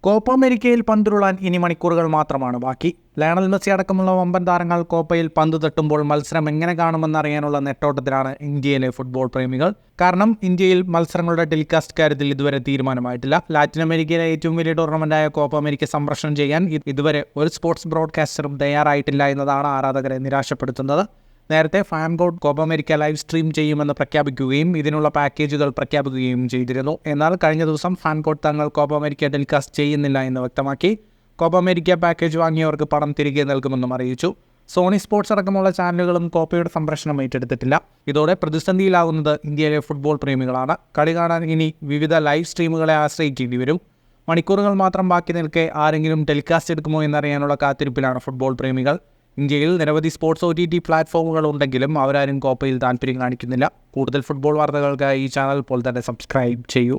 Copa അമേരിക്കയിൽ പന്തുരുളാൻ ഇനി മണിക്കൂറുകൾ മാത്രമാണ് ബാക്കി. ലയണൽ മെസ്സി അടക്കമുള്ള വമ്പൻ താരങ്ങൾ കോപ്പയിൽ പന്ത് തട്ടുമ്പോൾ മത്സരം എങ്ങനെ കാണുമെന്നറിയാനുള്ള നെട്ടോട്ടത്തിലാണ് ഇന്ത്യയിലെ ഫുട്ബോൾ പ്രേമികൾ. കാരണം ഇന്ത്യയിൽ മത്സരങ്ങളുടെ ടെലികാസ്റ്റ് കാര്യത്തിൽ ഇതുവരെ തീരുമാനമായിട്ടില്ല. ലാറ്റിൻ അമേരിക്കയിലെ ഏറ്റവും വലിയ ടൂർണമെന്റായ കോപ്പ അമേരിക്ക സംപ്രേഷണം ചെയ്യാൻ ഇതുവരെ ഒരു സ്പോർട്സ് ബ്രോഡ്കാസ്റ്ററും തയ്യാറായിട്ടില്ല എന്നതാണ് ആരാധകരെ നിരാശപ്പെടുത്തുന്നത്. നേരത്തെ ഫാൻഗോഡ് കോപ്പ അമേരിക്ക ലൈവ് സ്ട്രീം ചെയ്യുമെന്ന് പ്രഖ്യാപിക്കുകയും ഇതിനുള്ള പാക്കേജുകൾ പ്രഖ്യാപിക്കുകയും ചെയ്തിരുന്നു. എന്നാൽ കഴിഞ്ഞ ദിവസം ഫാൻഗോഡ് തങ്ങൾ കോപ്പ അമേരിക്ക ടെലികാസ്റ്റ് ചെയ്യുന്നില്ല എന്ന് വ്യക്തമാക്കി. കോപ്പ അമേരിക്ക പാക്കേജ് വാങ്ങിയവർക്ക് പണം തിരികെ നൽകുമെന്നും അറിയിച്ചു. സോണി സ്പോർട്സ് അടക്കമുള്ള ചാനലുകളും കോപ്പയുടെ സംപ്രേഷണം ഏറ്റെടുത്തിട്ടില്ല. ഇതോടെ പ്രതിസന്ധിയിലാകുന്നത് ഇന്ത്യയിലെ ഫുട്ബോൾ പ്രേമികളാണ്. കളി കാണാൻ ഇനി വിവിധ ലൈവ് സ്ട്രീമുകളെ ആശ്രയിക്കേണ്ടി വരും. മണിക്കൂറുകൾ മാത്രം ബാക്കി നിൽക്കെ ആരെങ്കിലും ടെലികാസ്റ്റ് എടുക്കുമോ എന്നറിയാനുള്ള കാത്തിരിപ്പിലാണ് ഫുട്ബോൾ പ്രേമികൾ. ഇന്ത്യയിൽ നിരവധി സ്പോർട്സ് OTT പ്ലാറ്റ്ഫോമുകൾ ഉണ്ടെങ്കിലും അവരാരും കോപ്പയിൽ താല്പര്യം കാണിക്കുന്നില്ല. കൂടുതൽ ഫുട്ബോൾ വാർത്തകൾക്കായി ഈ ചാനൽ ഇപ്പോൾ തന്നെ സബ്സ്ക്രൈബ് ചെയ്യൂ.